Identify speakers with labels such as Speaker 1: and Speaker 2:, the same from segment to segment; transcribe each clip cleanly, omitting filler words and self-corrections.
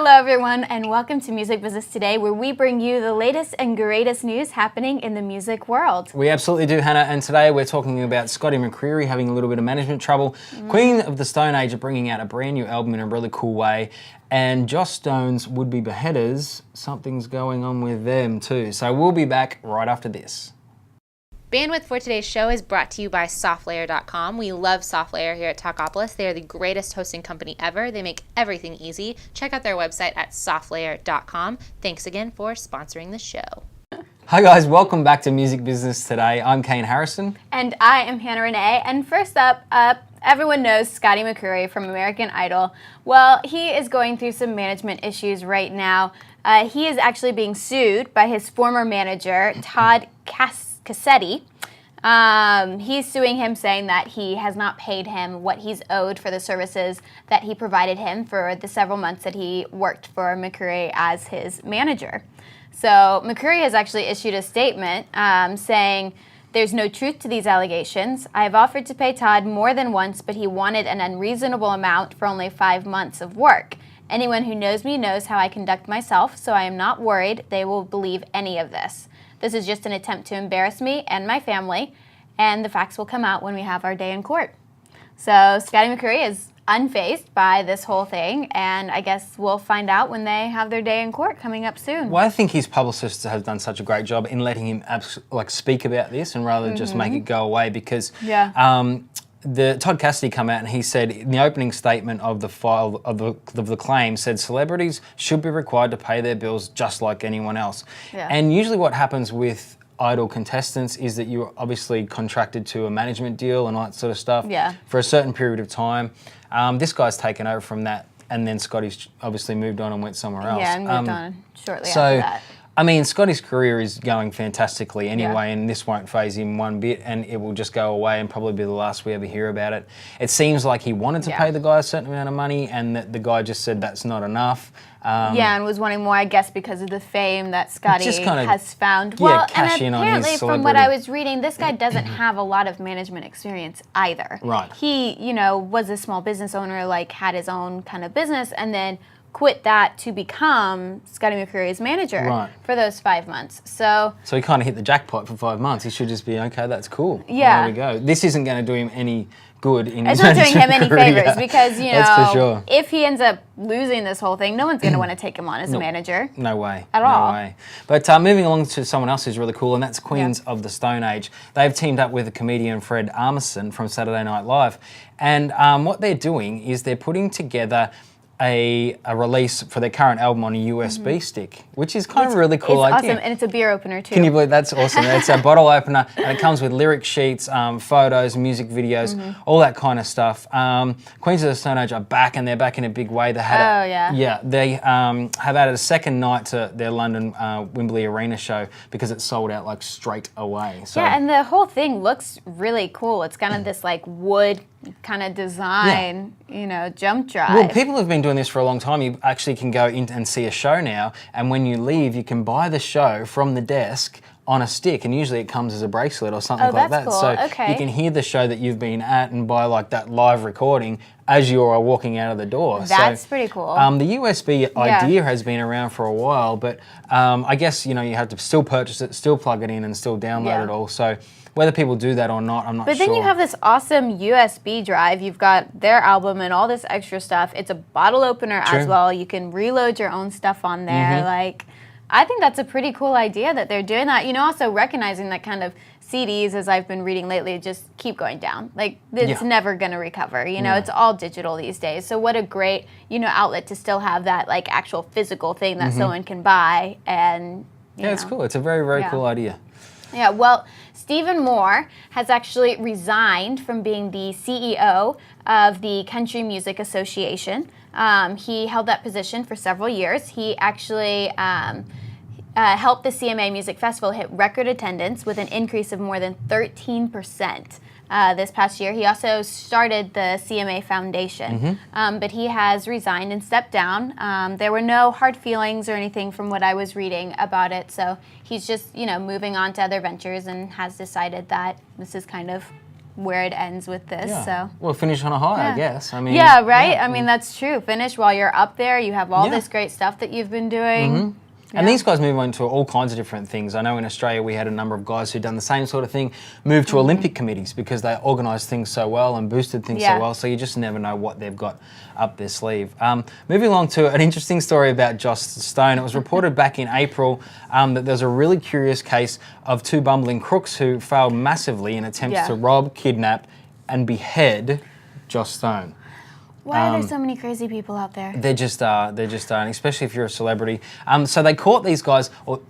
Speaker 1: Hello everyone and welcome to Music Business Today, where we bring you the latest and greatest news happening in the music world.
Speaker 2: We absolutely do, Hannah, and today we're talking about Scotty McCreery having a little bit of management trouble. Queen of the Stone Age are bringing out a brand new album in a really cool way, and Joss Stone's would-be beheaders, something's going on with them too. So we'll be back right after this.
Speaker 3: Bandwidth for today's show is brought to you by SoftLayer.com. We love SoftLayer here at Talkapolis. They are the greatest hosting company ever. They make everything easy. Check out their website at SoftLayer.com. Thanks again for sponsoring the show.
Speaker 2: Hi guys, welcome back to Music Business Today. I'm Kane Harrison.
Speaker 1: And I am Hannah Renee. And first up, everyone knows Scotty McCreery from American Idol. Well, he is going through some management issues right now. He is actually being sued by his former manager, Todd Cassetti. He's suing him, saying that he has not paid him what he's owed for the services that he provided him for the several months that he worked for McCreery as his manager. So McCreery has actually issued a statement saying, "There's no truth to these allegations. I have offered to pay Todd more than once, but he wanted an unreasonable amount for only 5 months of work. Anyone who knows me knows how I conduct myself, so I am not worried they will believe any of this. This is just an attempt to embarrass me and my family, and the facts will come out when we have our day in court." So Scotty McCreery is unfazed by this whole thing, and I guess we'll find out when they have their day in court coming up soon.
Speaker 2: Well, I think his publicists have done such a great job in letting him speak about this and rather than just make it go away, because the Todd Cassidy come out and he said in the opening statement of the file of the claim said celebrities should be required to pay their bills just like anyone else. And usually what happens with Idol contestants is that you're obviously contracted to a management deal and all that sort of stuff for a certain period of time. This guy's taken over from that, and then Scotty's obviously moved on and went somewhere else.
Speaker 1: Yeah, and moved on shortly after that.
Speaker 2: I mean, Scotty's career is going fantastically anyway, and this won't faze him one bit, and it will just go away and probably be the last we ever hear about it. It seems like he wanted to pay the guy a certain amount of money, and that the guy just said that's not enough.
Speaker 1: And was wanting more, I guess, because of the fame that Scotty has found. Well,
Speaker 2: cash in on his
Speaker 1: apparently,
Speaker 2: celebrity.
Speaker 1: from what I was reading, this guy doesn't have a lot of management experience either.
Speaker 2: Right.
Speaker 1: He, was a small business owner, had his own kind of business, and then quit that to become Scotty McCreery's manager for those 5 months. So
Speaker 2: he kind of hit the jackpot for 5 months. He should just be, okay, that's cool.
Speaker 1: Yeah.
Speaker 2: There we go. This isn't going to do him any good in his
Speaker 1: It's not doing him any favors because,
Speaker 2: that's for sure.
Speaker 1: if he ends up losing this whole thing, no one's going to want to take him on as a manager.
Speaker 2: No way.
Speaker 1: At all.
Speaker 2: No way. But moving along to someone else who's really cool, and that's Queens of the Stone Age. They've teamed up with the comedian Fred Armisen from Saturday Night Live. And what they're doing is they're putting together a release for their current album on a USB stick, which is kind of a really cool idea.
Speaker 1: It's awesome, and it's a beer opener too.
Speaker 2: Can you believe that's awesome? It's a bottle opener, and it comes with lyric sheets, photos, music videos, all that kind of stuff. Queens of the Stone Age are back, and they're back in a big way. They had they have added a second night to their London Wembley Arena show because it sold out straight away. So,
Speaker 1: yeah, and the whole thing looks really cool. It's kind of this wood kind of design, jump drive.
Speaker 2: Well, people have been doing this for a long time. You actually can go in and see a show now, and when you leave, you can buy the show from the desk on a stick, and usually it comes as a bracelet or something like that.
Speaker 1: Cool.
Speaker 2: So
Speaker 1: you
Speaker 2: can hear the show that you've been at and buy that live recording as you are walking out of the door.
Speaker 1: That's pretty cool.
Speaker 2: The USB idea has been around for a while, but I guess you have to still purchase it, still plug it in, and still download it all. So whether people do that or not, I'm not sure.
Speaker 1: But then you have this awesome USB drive. You've got their album and all this extra stuff. It's a bottle opener as well. You can reload your own stuff on there. I think that's a pretty cool idea that they're doing that. Also recognizing that kind of CDs, as I've been reading lately, just keep going down. It's never going to recover. It's all digital these days. So what a great, outlet to still have that actual physical thing that someone can buy. And
Speaker 2: it's cool. It's a very, very cool idea.
Speaker 1: Yeah, well, Stephen Moore has actually resigned from being the CEO of the Country Music Association. He held that position for several years. He actually helped the CMA Music Festival hit record attendance with an increase of more than 13%. This past year. He also started the CMA Foundation, but he has resigned and stepped down. There were no hard feelings or anything from what I was reading about it, so he's just, moving on to other ventures and has decided that this is kind of where it ends with this.
Speaker 2: Yeah.
Speaker 1: So
Speaker 2: Well, finish on a high, I guess. I mean,
Speaker 1: yeah, right? I mean, that's true. Finish while you're up there. You have all
Speaker 2: Yeah.
Speaker 1: this great stuff that you've been doing.
Speaker 2: And these guys move on to all kinds of different things. I know in Australia we had a number of guys who'd done the same sort of thing, moved to Olympic committees because they organised things so well and boosted things so well. So you just never know what they've got up their sleeve. Moving along to an interesting story about Joss Stone. It was reported back in April that there's a really curious case of two bumbling crooks who failed massively in attempts to rob, kidnap and behead Joss Stone.
Speaker 1: Why are there so many crazy people out there?
Speaker 2: There just are, and especially if you're a celebrity. So they caught these guys, or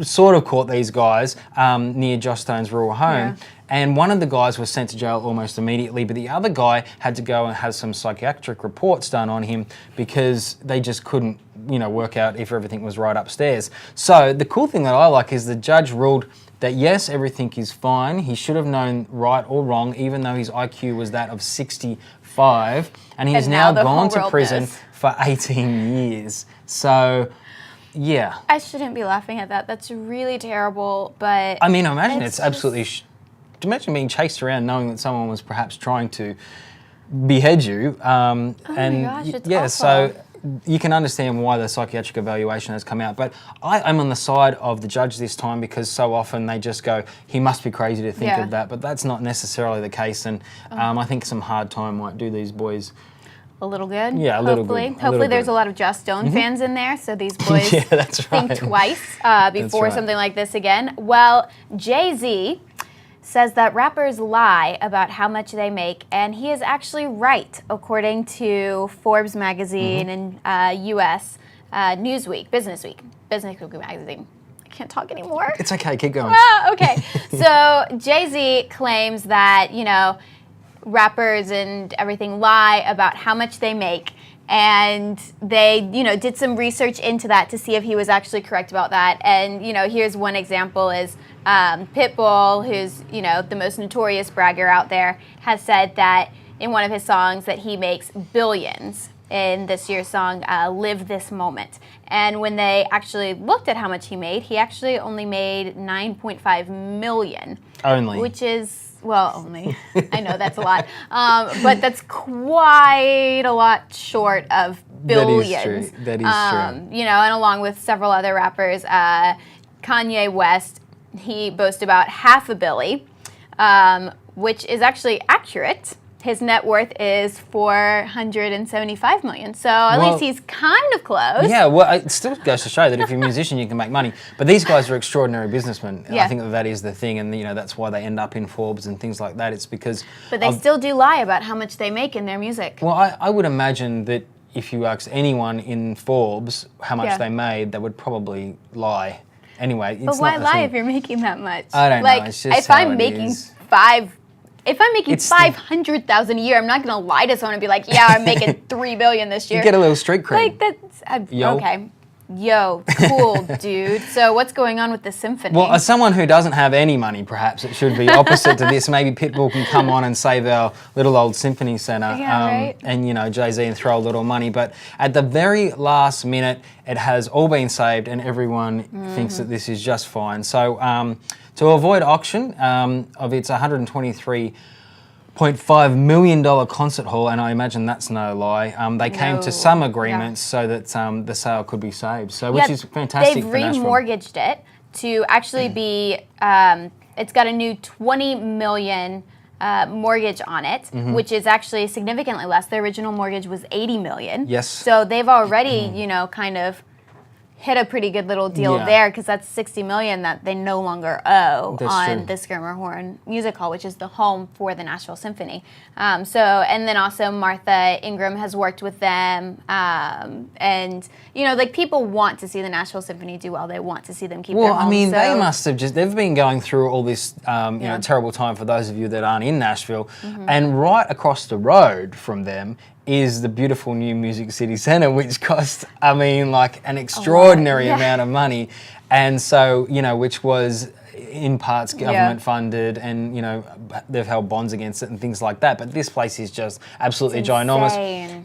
Speaker 2: sort of caught these guys, near Joss Stone's rural home. And one of the guys was sent to jail almost immediately, but the other guy had to go and have some psychiatric reports done on him because they just couldn't, work out if everything was right upstairs. So the cool thing that I like is the judge ruled that yes, everything is fine. He should have known right or wrong, even though his IQ was that of 65, and he has now gone to prison for 18 years. So, yeah.
Speaker 1: I shouldn't be laughing at that. That's really terrible, but...
Speaker 2: I mean, imagine it's absolutely... imagine being chased around knowing that someone was perhaps trying to behead you.
Speaker 1: my gosh, it's awful.
Speaker 2: So you can understand why the psychiatric evaluation has come out. But I'm on the side of the judge this time because so often they just go, he must be crazy to think of that. But that's not necessarily the case. And I think some hard time might do these boys
Speaker 1: a little good.
Speaker 2: Yeah, a little good.
Speaker 1: Hopefully there's a lot of Joss Stone fans in there, so these boys think twice before something like this again. Well, Jay-Z says that rappers lie about how much they make, and he is actually right, according to Forbes magazine and U.S. Newsweek, Business Week magazine. I can't talk anymore.
Speaker 2: It's okay, keep going.
Speaker 1: Okay, so Jay-Z claims that, rappers and everything lie about how much they make, and they, did some research into that to see if he was actually correct about that. And, here's one example is Pitbull, who's, the most notorious bragger out there, has said that in one of his songs that he makes billions in this year's song, Live This Moment. And when they actually looked at how much he made, he actually only made $9.5 million.
Speaker 2: Only.
Speaker 1: Which is... Well, only. I know that's a lot. But that's quite a lot short of billions.
Speaker 2: That is true.
Speaker 1: And along with several other rappers, Kanye West, he boasts about $500 million, which is actually accurate. His net worth is $475 million. So at least he's kind of close.
Speaker 2: Yeah, well, it still goes to show that if you're a musician, you can make money. But these guys are extraordinary businessmen. Yeah. I think that is the thing, and that's why they end up in Forbes and things like that. It's because...
Speaker 1: But they still do lie about how much they make in their music.
Speaker 2: Well, I would imagine that if you ask anyone in Forbes how much they made, they would probably lie. Anyway, it's
Speaker 1: but why
Speaker 2: not the
Speaker 1: lie
Speaker 2: thing.
Speaker 1: if you're making that much?
Speaker 2: I don't know. It's just
Speaker 1: if I'm making If I'm making $500,000 a year, I'm not gonna lie to someone and be like, "Yeah, I'm making $3 billion this year."
Speaker 2: You get a little street cred.
Speaker 1: Like that's okay. Yo, cool, dude. So what's going on with the Symphony?
Speaker 2: Well, as someone who doesn't have any money, perhaps it should be opposite to this. Maybe Pitbull can come on and save our little old Symphony Centre,
Speaker 1: right?
Speaker 2: And Jay-Z and throw a little money. But at the very last minute, it has all been saved, and everyone thinks that this is just fine. So to avoid auction of its $123.5 million concert hall, and I imagine that's no lie. They came to some agreements so that the sale could be saved. So, which is fantastic.
Speaker 1: They've
Speaker 2: for Nashville.
Speaker 1: remortgaged it to actually be. It's got a new $20 million mortgage on it, which is actually significantly less. The original mortgage was $80 million.
Speaker 2: Yes.
Speaker 1: So they've already, kind of hit a pretty good little deal there, because that's $60 million that they no longer owe on the Skirmerhorn Music Hall, which is the home for the Nashville Symphony. And then also Martha Ingram has worked with them, and people want to see the Nashville Symphony do well. They want to see them keep their home.
Speaker 2: They must have they've been going through all this terrible time, for those of you that aren't in Nashville, and right across the road from them is the beautiful new Music City Centre, which cost, an extraordinary amount of money. And so, which was in parts government funded, and you know they've held bonds against it and things like that. But this place is just absolutely ginormous,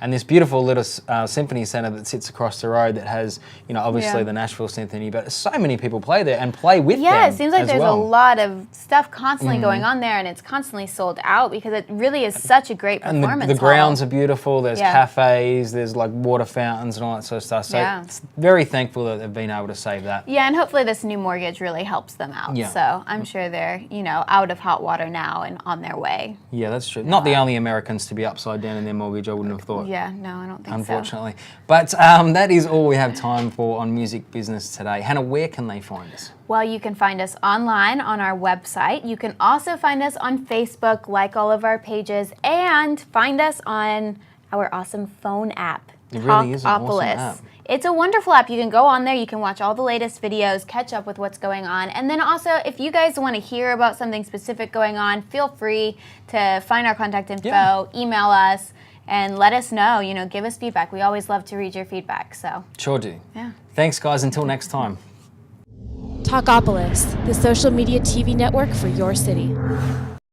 Speaker 2: and this beautiful little symphony center that sits across the road that has, you know, obviously the Nashville Symphony, but so many people play there and play with them.
Speaker 1: Yeah, it seems like there's
Speaker 2: a
Speaker 1: lot of stuff constantly going on there, and it's constantly sold out because it really is such a great performance.
Speaker 2: And the grounds are beautiful. There's cafes, there's like water fountains and all that sort of stuff. So it's very thankful that they've been able to save that.
Speaker 1: Yeah, and hopefully this new mortgage really helps them out.
Speaker 2: Yeah.
Speaker 1: So I'm sure they're, you know, out of hot water now and on their way.
Speaker 2: Yeah, that's true. Not the only Americans to be upside down in their mortgage, I wouldn't have thought.
Speaker 1: Yeah, no, I don't think so.
Speaker 2: Unfortunately. But that is all we have time for on Music Business today. Hannah, where can they find us?
Speaker 1: Well, you can find us online on our website. You can also find us on Facebook, like all of our pages, and find us on our awesome phone app.
Speaker 2: It really is an awesome app.
Speaker 1: It's a wonderful app. You can go on there, you can watch all the latest videos, catch up with what's going on. And then also, if you guys want to hear about something specific going on, feel free to find our contact info, email us, and let us know, you know, give us feedback. We always love to read your feedback, so.
Speaker 2: Sure do.
Speaker 1: Yeah.
Speaker 2: Thanks, guys. Until next time.
Speaker 4: Talkapolis, the social media TV network for your city.